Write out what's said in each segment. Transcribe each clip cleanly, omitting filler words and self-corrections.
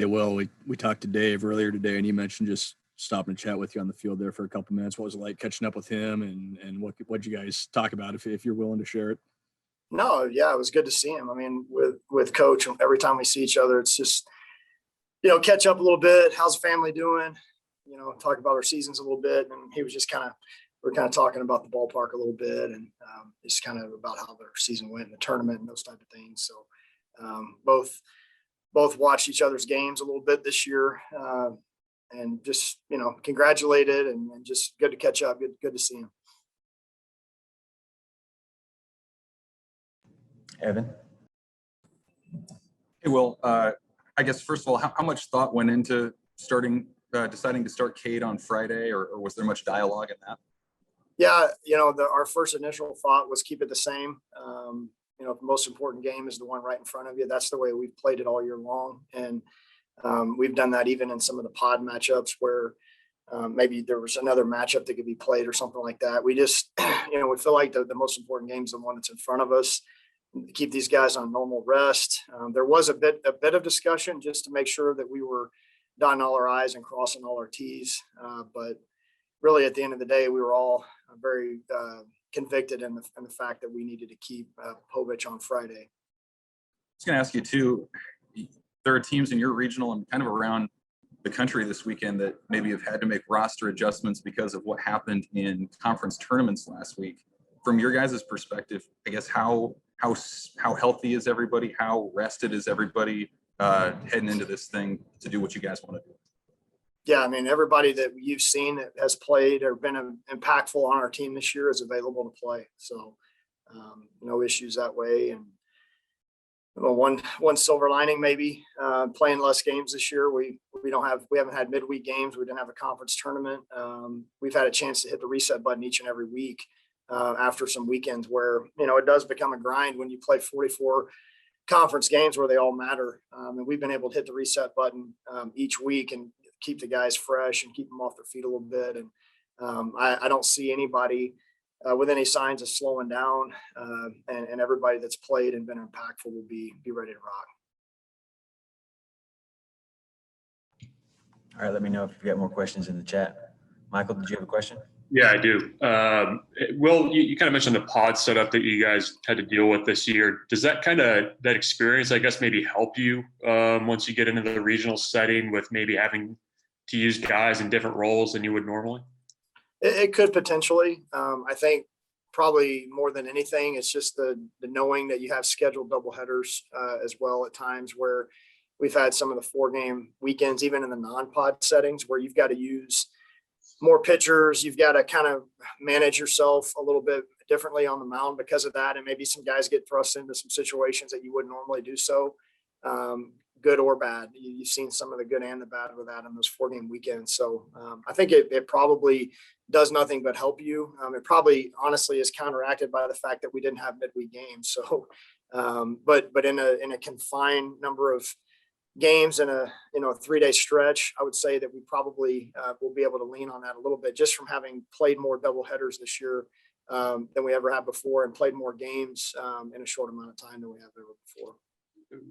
Hey, Will, we talked to Dave earlier today, and he mentioned just stopping to chat with you on the field there for a couple minutes. What was it like catching up with him, and what'd you guys talk about, if you're willing to share it? No, yeah, it was good to see him. I mean, with Coach, every time we see each other, it's just, catch up a little bit. How's the family doing? Talk about our seasons a little bit. And he was just we're kind of talking about the ballpark a little bit, and just kind of about how their season went in the tournament and those type of things. So both watched each other's games a little bit this year, and just, congratulated and just good to catch up. Good to see him. Evan. Hey, Will, I guess, first of all, how much thought went into deciding to start Cade on Friday, or was there much dialogue in that? Yeah, our first initial thought was keep it the same. The most important game is the one right in front of you. That's the way we've played it all year long. And we've done that even in some of the pod matchups where maybe there was another matchup that could be played or something like that. We just, we feel like the most important game is the one that's in front of us. Keep these guys on normal rest. There was a bit of discussion just to make sure that we were dotting all our I's and crossing all our T's. But really, at the end of the day, we were all very convicted in the fact that we needed to keep Povich on Friday. I was going to ask you too, there are teams in your regional and kind of around the country this weekend that maybe have had to make roster adjustments because of what happened in conference tournaments last week. From your guys' perspective, I guess, how healthy is everybody? How rested is everybody heading into this thing to do what you guys want to do? Yeah, I mean, everybody that you've seen that has played or been impactful on our team this year is available to play. So no issues that way. And one silver lining, maybe playing less games this year. We haven't had midweek games. We didn't have a conference tournament. We've had a chance to hit the reset button each and every week after some weekends where, it does become a grind when you play 44 conference games where they all matter. And we've been able to hit the reset button each week and keep the guys fresh and keep them off their feet a little bit. And I don't see anybody with any signs of slowing down, and everybody that's played and been impactful will be ready to rock. All right, let me know if you've got more questions in the chat. Michael, did you have a question? Yeah, I do. Will, you kind of mentioned the pod setup that you guys had to deal with this year. Does that experience, I guess, maybe help you once you get into the regional setting with maybe having to use guys in different roles than you would normally? It could potentially. I think probably more than anything, it's just the knowing that you have scheduled doubleheaders as well at times where we've had some of the 4-game weekends, even in the non-pod settings, where you've got to use more pitchers. You've got to kind of manage yourself a little bit differently on the mound because of that. And maybe some guys get thrust into some situations that you wouldn't normally do so, good or bad. You've seen some of the good and the bad with that in those 4-game weekends. So I think it probably does nothing but help you. It probably honestly is counteracted by the fact that we didn't have midweek games. So, but in a confined number of games in a 3-day stretch, I would say that we probably will be able to lean on that a little bit just from having played more double headers this year than we ever have before, and played more games in a short amount of time than we have ever before.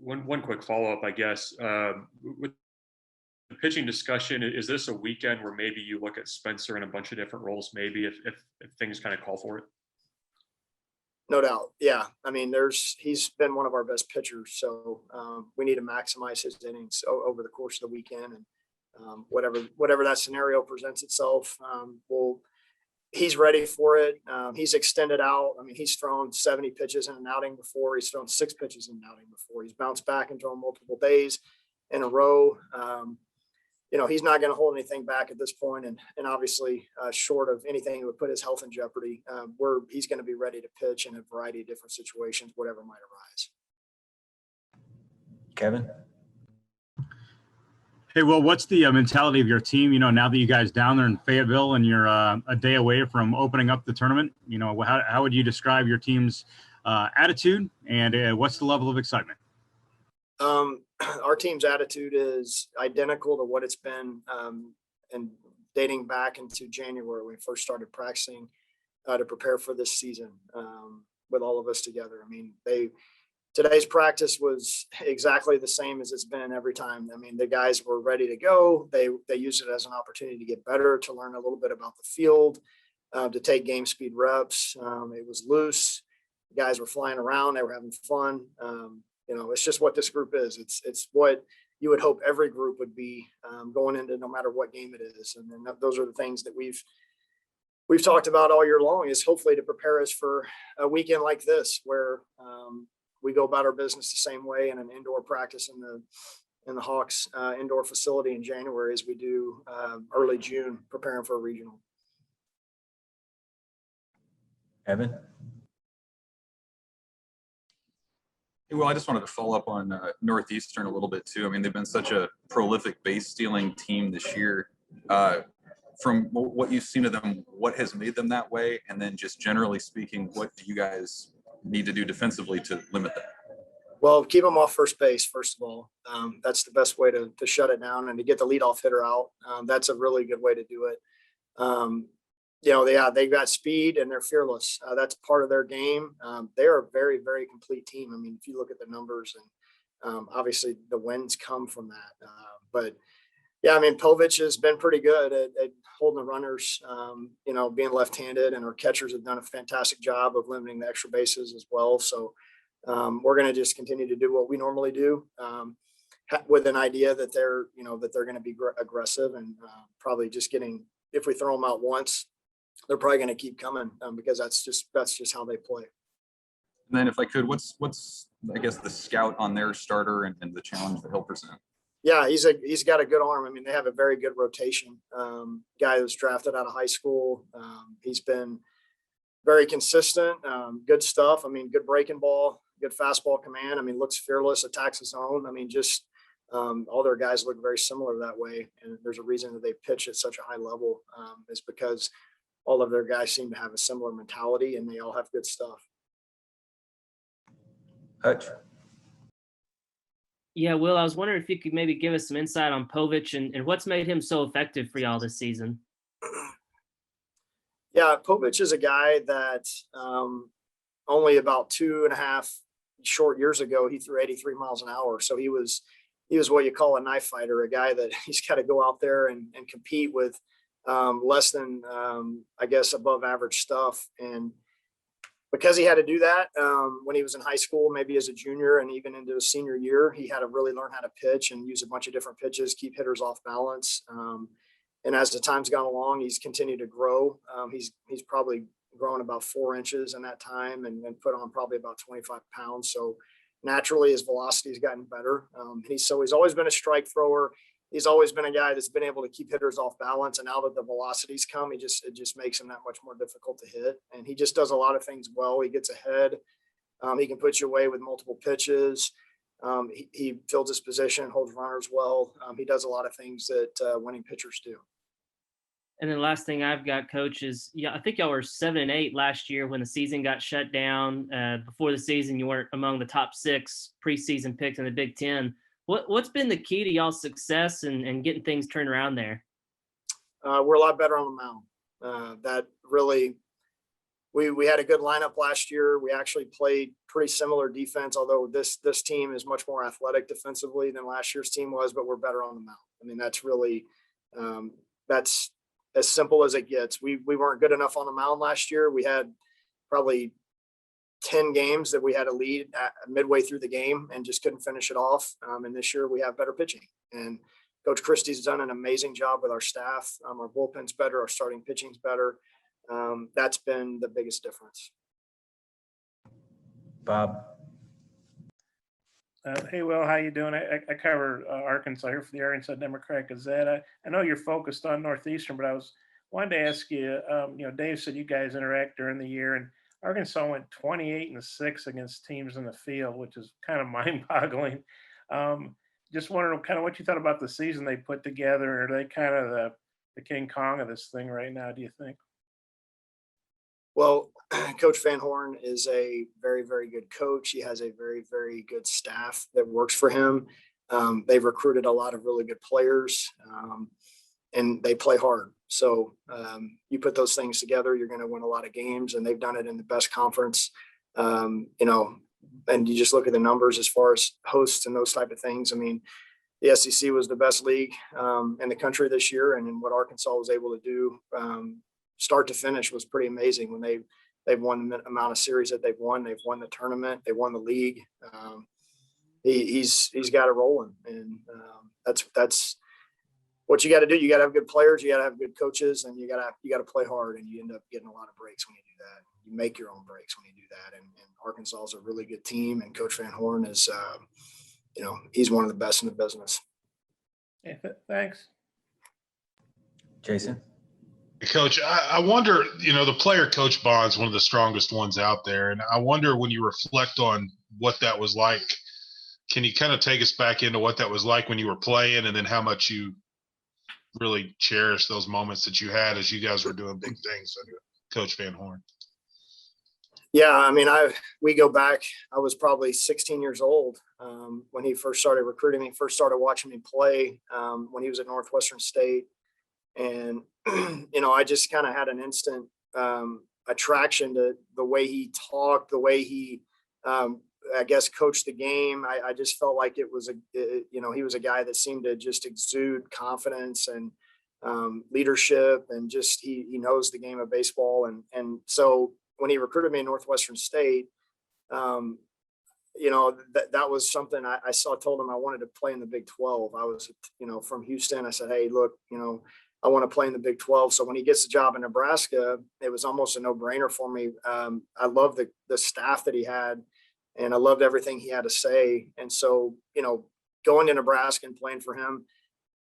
One quick follow-up, I guess, with the pitching discussion, is this a weekend where maybe you look at Spencer in a bunch of different roles, maybe if things kind of call for it? No doubt. Yeah. I mean, he's been one of our best pitchers. So we need to maximize his innings over the course of the weekend. And whatever that scenario presents itself, he's ready for it. He's extended out. I mean, he's thrown 70 pitches in an outing before. He's thrown 6 pitches in an outing before. He's bounced back and thrown multiple days in a row. He's not going to hold anything back at this point, and obviously short of anything that would put his health in jeopardy, he's going to be ready to pitch in a variety of different situations, whatever might arise. Kevin? Hey, well, what's the mentality of your team, now that you guys down there in Fayetteville and you're a day away from opening up the tournament? How would you describe your team's attitude, and what's the level of excitement? Our team's attitude is identical to what it's been and dating back into January when we first started practicing to prepare for this season with all of us together. I mean, today's practice was exactly the same as it's been every time. I mean, the guys were ready to go. They used it as an opportunity to get better, to learn a little bit about the field, to take game speed reps. It was loose. The guys were flying around. They were having fun. It's just what this group is. It's what you would hope every group would be going into, no matter what game it is. And then those are the things that we've talked about all year long, is hopefully to prepare us for a weekend like this, where we go about our business the same way in an indoor practice in the Hawks indoor facility in January as we do early June, preparing for a regional. Evan? Well, I just wanted to follow up on Northeastern a little bit too. I mean, they've been such a prolific base stealing team this year. From what you've seen of them, what has made them that way? And then just generally speaking, what do you guys need to do defensively to limit that? Well, keep them off first base, first of all. That's the best way to shut it down and to get the leadoff hitter out. That's a really good way to do it. They've got speed and they're fearless. That's part of their game. They're a very, very complete team. I mean, if you look at the numbers, and obviously the wins come from that. But yeah, I mean, Povich has been pretty good at holding the runners, being left-handed, and our catchers have done a fantastic job of limiting the extra bases as well. So we're going to just continue to do what we normally do, with an idea that they're going to be aggressive, and probably just if we throw them out once, they're probably going to keep coming, because that's just how they play. And then if I could, what's I guess the scout on their starter and the challenge that he'll present? Yeah, he's got a good arm. I mean, they have a very good rotation. Guy that was drafted out of high school. He's been very consistent, good stuff. I mean, good breaking ball, good fastball command. I mean, looks fearless, attacks his own. I mean, just all their guys look very similar that way. And there's a reason that they pitch at such a high level, is because all of their guys seem to have a similar mentality, and they all have good stuff. Hutch? Yeah, Will, I was wondering if you could maybe give us some insight on Povich and what's made him so effective for y'all this season. Yeah, Povich is a guy that only about 2.5 short years ago, he threw 83 miles an hour. So he was what you call a knife fighter, a guy that he's got to go out there and compete with less than, above average stuff. And because he had to do that when he was in high school, maybe as a junior and even into his senior year, he had to really learn how to pitch and use a bunch of different pitches, keep hitters off balance. And as the time's gone along, he's continued to grow. He's probably grown about 4 inches in that time, and put on probably about 25 pounds. So naturally his velocity has gotten better. He's always been a strike thrower. He's always been a guy that's been able to keep hitters off balance. And now that the velocities come, it just makes him that much more difficult to hit. And he just does a lot of things well. He gets ahead. He can put you away with multiple pitches. He fills his position, holds runners well. He does a lot of things that winning pitchers do. And then last thing I've got, Coach, is I think y'all were 7-8 last year when the season got shut down. Before the season, you weren't among the top 6 preseason picks in the Big Ten. What's been the key to y'all's success and getting things turned around there? We're a lot better on the mound. That really, we had a good lineup last year. We actually played pretty similar defense, although this team is much more athletic defensively than last year's team was, but we're better on the mound. I mean, that's really, that's as simple as it gets. We weren't good enough on the mound last year. We had probably 10 games that we had a lead midway through the game and just couldn't finish it off. And this year we have better pitching, and Coach Christie's done an amazing job with our staff. Our bullpen's better. Our starting pitching's better. That's been the biggest difference. Bob? Hey, Will, how you doing? I cover Arkansas here for the Arkansas Democrat Gazette. I know you're focused on Northeastern, but I wanted to ask you, Dave said you guys interact during the year, and Arkansas went 28-6 against teams in the field, which is kind of mind-boggling. Just wondering kind of what you thought about the season they put together. Are they kind of the King Kong of this thing right now, do you think? Well, Coach Van Horn is a very, very good coach. He has a very, very good staff that works for him. They've recruited a lot of really good players, and they play hard. So you put those things together, you're going to win a lot of games, and they've done it in the best conference, and you just look at the numbers as far as hosts and those type of things. I mean, the SEC was the best league in the country this year, and what Arkansas was able to do start to finish was pretty amazing. When they've won the amount of series that they've won the tournament, they won the league. He's got it rolling, and that's what you got to do. You got to have good players, you got to have good coaches, and you got to play hard, and you end up getting a lot of breaks when you do that. You make your own breaks when you do that, and Arkansas is a really good team, and Coach Van Horn is he's one of the best in the business. Yeah, thanks. Jason? Coach, I wonder, the player-coach bond's one of the strongest ones out there, and I wonder when you reflect on what that was like, can you kind of take us back into what that was like when you were playing, and then how much you really cherish those moments that you had as you guys were doing big things under Coach Van Horn? Yeah, I mean, we go back. I was probably 16 years old when he first started recruiting me. First started watching me play when he was at Northwestern State, and I just kind of had an instant attraction to the way he talked, the way he, I guess, coached the game. I just felt like it was he was a guy that seemed to just exude confidence and leadership, and just he knows the game of baseball, and so. When he recruited me in Northwestern State, that was something I told him I wanted to play in the Big 12. I was, from Houston. I said, hey, look, I want to play in the Big 12. So when he gets the job in Nebraska, it was almost a no-brainer for me. I loved the staff that he had, and I loved everything he had to say. And so, going to Nebraska and playing for him,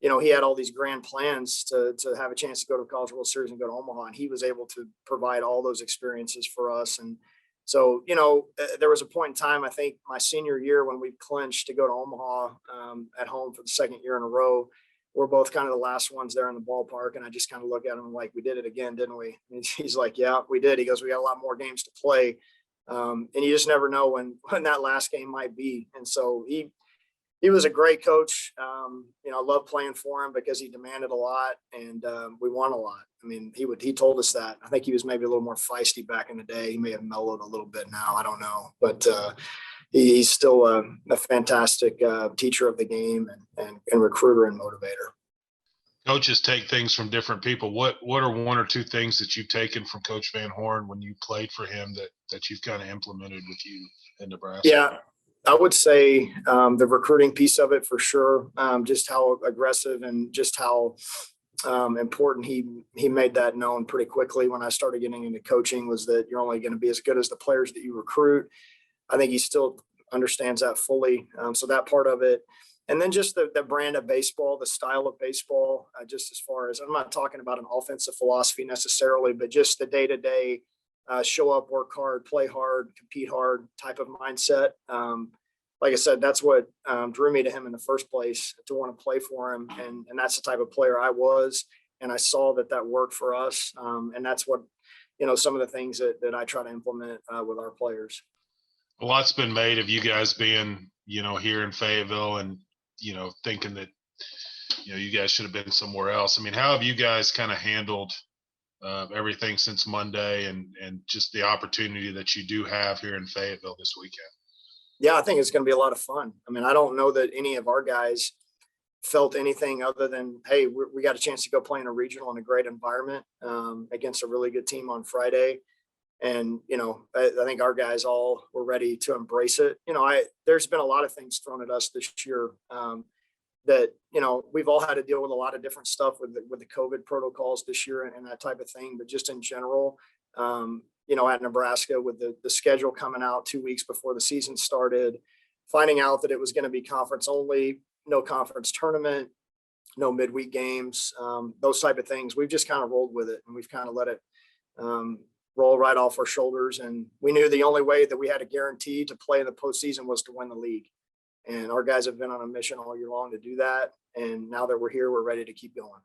he had all these grand plans to have a chance to go to the College World Series and go to Omaha, and he was able to provide all those experiences for us. And so, there was a point in time, I think my senior year, when we clinched to go to Omaha at home for the second year in a row. We're both kind of the last ones there in the ballpark, and I just kind of look at him like, we did it again, didn't we? And he's like, yeah, we did. He goes, we got a lot more games to play. And you just never know when that last game might be. And so he was a great coach. I love playing for him because he demanded a lot, and we won a lot. I mean, he told us that. I think he was maybe a little more feisty back in the day. He may have mellowed a little bit now. I don't know, but he's still a fantastic teacher of the game and recruiter and motivator. Coaches take things from different people. What are one or two things that you've taken from Coach Van Horn when you played for him that you've kind of implemented with you in Nebraska? Yeah. I would say the recruiting piece of it for sure, just how aggressive and just how important he made that known pretty quickly when I started getting into coaching, was that you're only going to be as good as the players that you recruit. I think he still understands that fully. So that part of it. And then just the brand of baseball, the style of baseball, just as far as, I'm not talking about an offensive philosophy necessarily, but just the day-to-day show up, work hard, play hard, compete hard type of mindset. Like I said, that's what drew me to him in the first place, to want to play for him. And that's the type of player I was. And I saw that worked for us. And that's what, some of the things that I try to implement with our players. A lot's been made of you guys being, here in Fayetteville and, thinking that, you guys should have been somewhere else. I mean, how have you guys kind of handled everything since Monday and just the opportunity that you do have here in Fayetteville this weekend? Yeah, I think it's going to be a lot of fun. I mean, I don't know that any of our guys felt anything other than, hey, we got a chance to go play in a regional in a great environment against a really good team on Friday. And, I think our guys all were ready to embrace it. There's been a lot of things thrown at us this year that, we've all had to deal with a lot of different stuff with the COVID protocols this year and that type of thing. But just in general, at Nebraska with the schedule coming out 2 weeks before the season started, finding out that it was going to be conference only, no conference tournament, no midweek games, those type of things. We've just kind of rolled with it, and we've kind of let it roll right off our shoulders. And we knew the only way that we had a guarantee to play in the postseason was to win the league. And our guys have been on a mission all year long to do that. And now that we're here, we're ready to keep going.